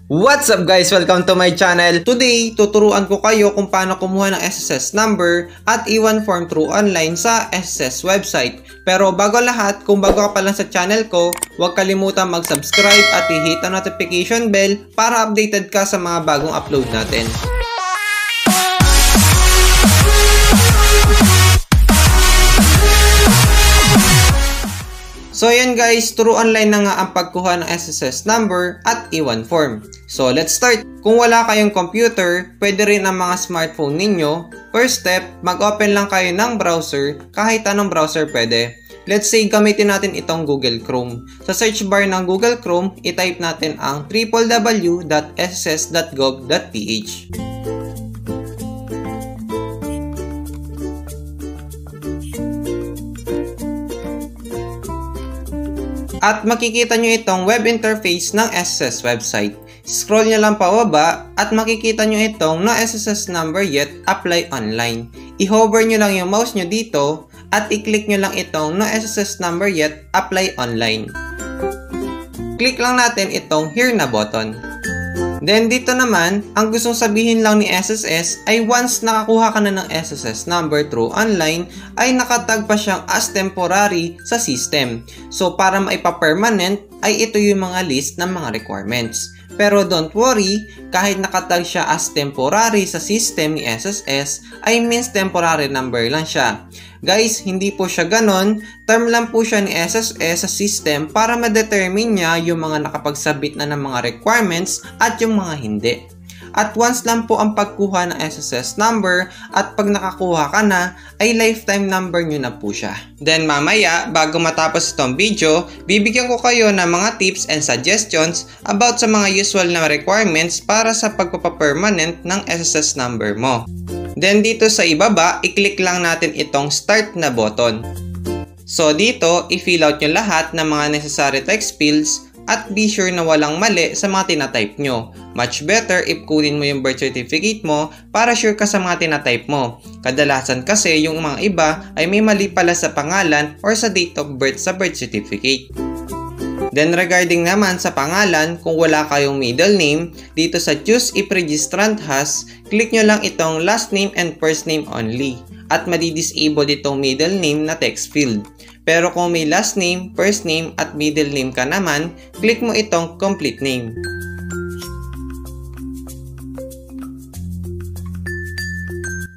What's up guys? Welcome to my channel. Today, tuturuan ko kayo kung paano kumuha ng SSS number at iwan form through online sa SSS website. Pero bago lahat, kung bago ka pa lang sa channel ko, huwag kalimutan mag-subscribe at i-hit ang notification bell para updated ka sa mga bagong upload natin. So yan guys, through online na nga ang pagkuha ng SSS number at iwan form. So let's start. Kung wala kayong computer, pwede rin ang mga smartphone ninyo. First step, mag-open lang kayo ng browser, kahit anong browser pwede. Let's say gamitin natin itong Google Chrome. Sa search bar ng Google Chrome, i-type natin ang www.sss.gov.ph. At makikita nyo itong web interface ng SSS website. Scroll nyo lang pababa at makikita nyo itong no SSS number yet, apply online. I-hover nyo lang yung mouse nyo dito at i-click nyo lang itong no SSS number yet, apply online. Click lang natin itong here na button. Then dito naman, ang gustong sabihin lang ni SSS ay once nakakuha ka na ng SSS number through online, ay nakatag pa siyang as temporary sa system. So para maipa-permanent ay ito yung mga list ng mga requirements. Pero don't worry, kahit nakatag siya as temporary sa system ni SSS, ay means temporary number lang siya. Guys, hindi po siya ganon. Term lang po siya ni SSS sa system para ma-determine niya yung mga nakapagsabit na ng mga requirements at yung mga hindi. At once lang po ang pagkuha ng SSS number at pag nakakuha ka na, ay lifetime number nyo na po siya. Then mamaya, bago matapos itong video, bibigyan ko kayo ng mga tips and suggestions about sa mga usual na requirements para sa pagpapapermanent ng SSS number mo. Then dito sa ibaba, i-click lang natin itong start na button. So dito, i-fill out nyo lahat ng mga necessary text fields at be sure na walang mali sa mga tinatype nyo. Much better if kunin mo yung birth certificate mo para sure ka sa mga tinatype mo. Kadalasan kasi yung mga iba ay may mali pala sa pangalan or sa date of birth sa birth certificate. Then regarding naman sa pangalan, kung wala kayong middle name, dito sa choose if registrant has, click nyo lang itong last name and first name only. At madi-disable itong middle name na text field. Pero kung may last name, first name at middle name ka naman, click mo itong complete name.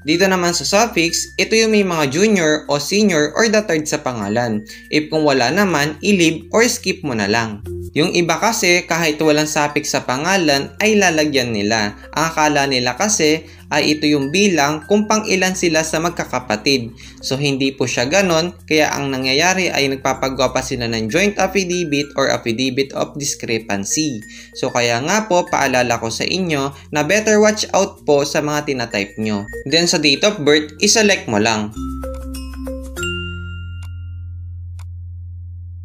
Dito naman sa suffix, ito yung may mga junior o senior or the third sa pangalan. If kung wala naman, i-leave or skip mo na lang. Yung iba kasi kahit walang suffix sa pangalan ay lalagyan nila. Ang akala nila kasi ay ito yung bilang kung pang ilan sila sa magkakapatid. So hindi po siya ganon, kaya ang nangyayari ay nagpapagawa pa sila ng joint affidavit or affidavit of discrepancy. So kaya nga po paalala ko sa inyo na better watch out po sa mga tinatype nyo. Then sa date of birth, iselect mo lang.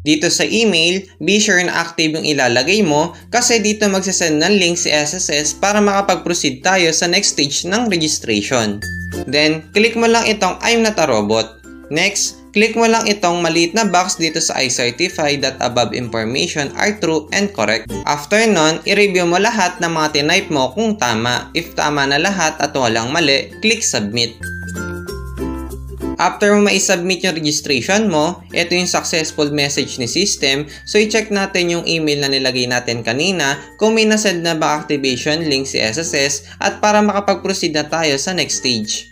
Dito sa email, be sure na active yung ilalagay mo kasi dito magsasend ng link si SSS para makapag-proceed tayo sa next stage ng registration. Then, click mo lang itong I'm not a robot. Next, click mo lang itong maliit na box dito sa I certify that above information are true and correct. After nun, i-review mo lahat ng mga tinype mo kung tama. If tama na lahat at walang mali, click submit. After mo ma-submit yung registration mo, ito yung successful message ni system. So i-check natin yung email na nilagay natin kanina kung may nasend na ba activation link si SSS at para makapag-proceed na tayo sa next stage.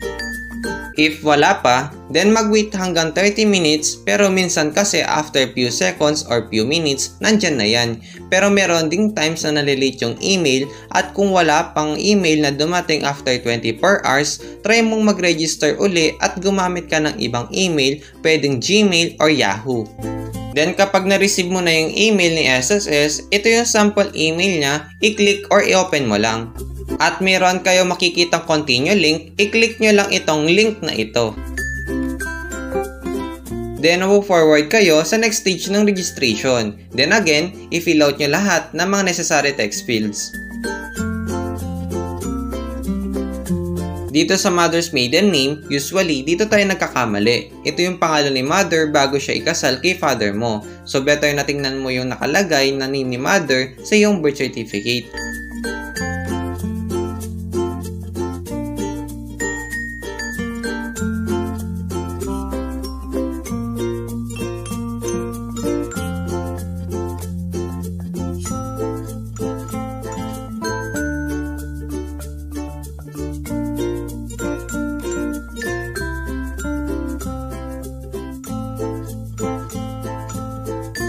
If wala pa, then mag-wait hanggang 30 minutes pero minsan kasi after few seconds or few minutes, nandyan na yan. Pero meron ding times na nalilate yung email at kung wala pang email na dumating after 24 hours, try mong mag-register uli at gumamit ka ng ibang email, pwedeng Gmail or Yahoo. Then kapag na-receive mo na yung email ni SSS, ito yung sample email niya, i-click or i-open mo lang. At meron kayo makikitang continue link, i-click nyo lang itong link na ito. Then move forward kayo sa next stage ng registration. Then again, i-fill out nyo lahat ng mga necessary text fields. Dito sa mother's maiden name, usually dito tayo nagkakamali. Ito yung pangalan ni mother bago siya ikasal kay father mo. So better na tingnan mo yung nakalagay na name ni mother sa iyong birth certificate.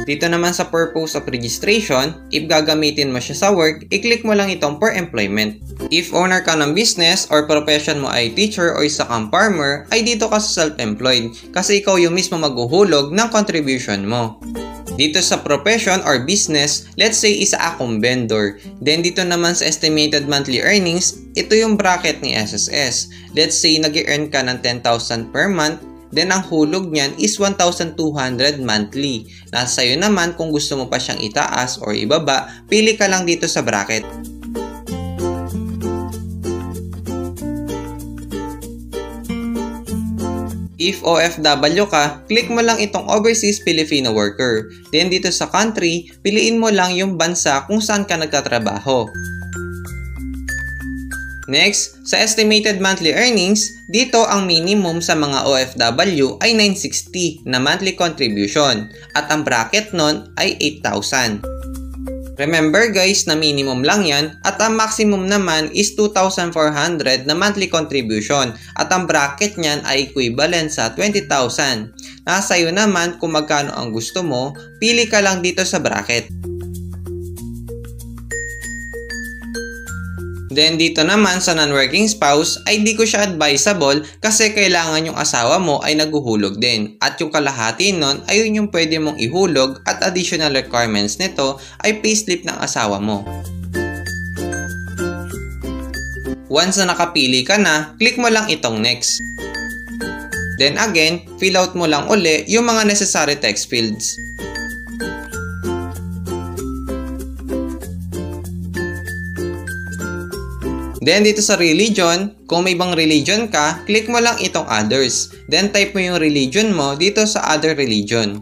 Dito naman sa purpose of registration, if gagamitin mo siya sa work, i-click mo lang itong per employment. If owner ka ng business or profession mo ay teacher o isa kang farmer, ay dito ka sa self-employed kasi ikaw yung mismo maghuhulog ng contribution mo. Dito sa profession or business, let's say isa akong vendor. Then dito naman sa estimated monthly earnings, ito yung bracket ni SSS. Let's say nag-earn ka ng 10,000 per month, then ang hulog niyan is 1,200 monthly. Nasa sayo naman kung gusto mo pa siyang itaas or ibaba, pili ka lang dito sa bracket. If OFW ka, click mo lang itong Overseas Filipino Worker. Then dito sa country, piliin mo lang yung bansa kung saan ka nagtatrabaho. Next, sa estimated monthly earnings, dito ang minimum sa mga OFW ay 960 na monthly contribution at ang bracket nun ay 8,000. Remember guys na minimum lang yan at ang maximum naman is 2,400 na monthly contribution at ang bracket niyan ay equivalent sa 20,000. Nasa iyo naman kung magkano ang gusto mo, pili ka lang dito sa bracket. Then dito naman sa non-working spouse ay di ko siya advisable kasi kailangan yung asawa mo ay naguhulog din. At yung kalahati nun ay yun yung pwede mong ihulog at additional requirements nito ay payslip ng asawa mo. Once na nakapili ka na, click mo lang itong next. Then again, fill out mo lang uli yung mga necessary text fields. Then dito sa religion, kung may ibang religion ka, click mo lang itong others. Then type mo yung religion mo dito sa other religion.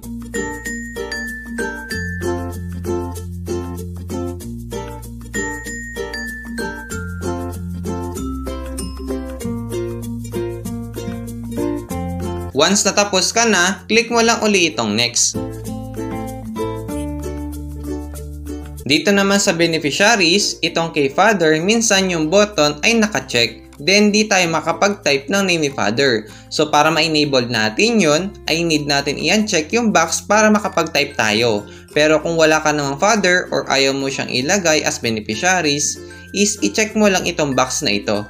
Once natapos ka na, click mo lang uli itong next. Dito naman sa beneficiaries, itong kay father, minsan yung button ay naka-check. Then di tayo makapag-type ng name ni father. So para ma-enable natin yun, ay need natin i-uncheck yung box para makapag-type tayo. Pero kung wala ka namang father or ayaw mo siyang ilagay as beneficiaries, is i-check mo lang itong box na ito.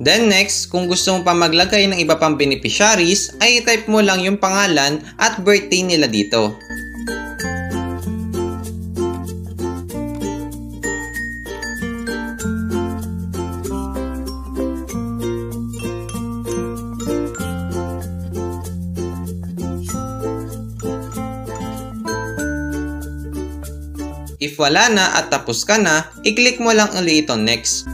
Then next, kung gusto mo pa maglagay ng iba pang beneficiaries, ay i-type mo lang yung pangalan at birthday nila dito. If wala na at tapos ka na, i-click mo lang ulit itong next.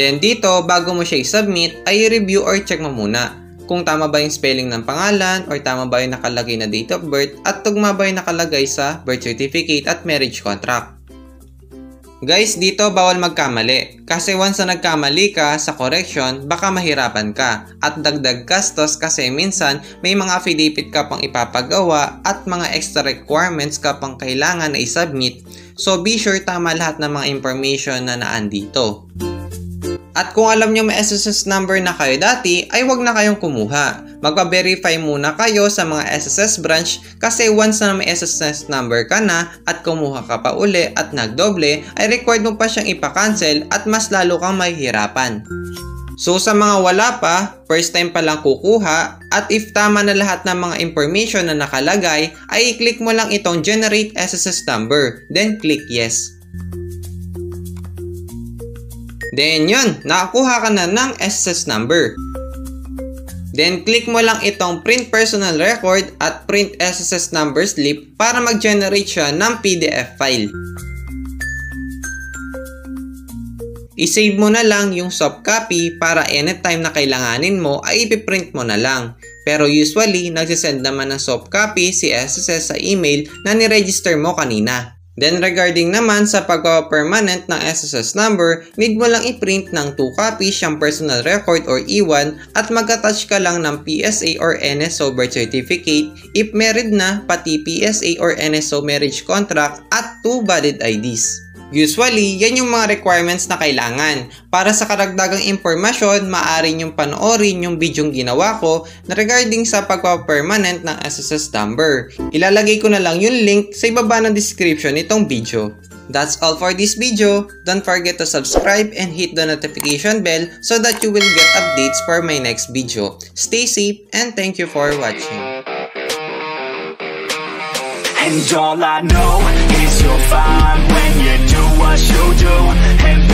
Then dito, bago mo siya i-submit, ay review or check mo muna kung tama ba yung spelling ng pangalan or tama ba yung nakalagay na date of birth at tugma ba yung nakalagay sa birth certificate at marriage contract. Guys, dito bawal magkamali kasi once na nagkamali ka sa correction, baka mahirapan ka at dagdag gastos kasi minsan may mga affidavit ka pang ipapagawa at mga extra requirements ka pang kailangan na i-submit. So be sure tama lahat ng mga information na naandito. At kung alam nyo may SSS number na kayo dati, ay wag na kayong kumuha. Magpa-verify muna kayo sa mga SSS branch kasi once na may SSS number ka na at kumuha ka pa uli at nagdoble, ay required mo pa siyang ipa-cancel at mas lalo kang mahihirapan. So sa mga wala pa, first time pa lang kukuha at if tama na lahat ng mga information na nakalagay, ay i-click mo lang itong generate SSS number, then click yes. Then yun, nakakuha ka na ng SSS number. Then click mo lang itong print personal record at print SSS number slip para mag-generate siya ng PDF file. I-save mo na lang yung soft copy para anytime na kailanganin mo ay ipiprint mo na lang. Pero usually, nagsisend naman ng soft copy si SSS sa email na niregister mo kanina. Then regarding naman sa pagpa-permanent ng SSS number, need mo lang i-print ng 2 copies yung personal record or E1 at mag-attach ka lang ng PSA or NSO birth certificate if married na, pati PSA or NSO marriage contract at 2 valid IDs. Usually, yan yung mga requirements na kailangan. Para sa karagdagang impormasyon, maaari nyong panoorin yung bidyong ginawa ko na regarding sa pagpa-permanent ng SSS number. Ilalagay ko na lang yung link sa ibaba ng description nitong video. That's all for this video. Don't forget to subscribe and hit the notification bell so that you will get updates for my next video. Stay safe and thank you for watching. And all I know is you'll find when you do what you do, and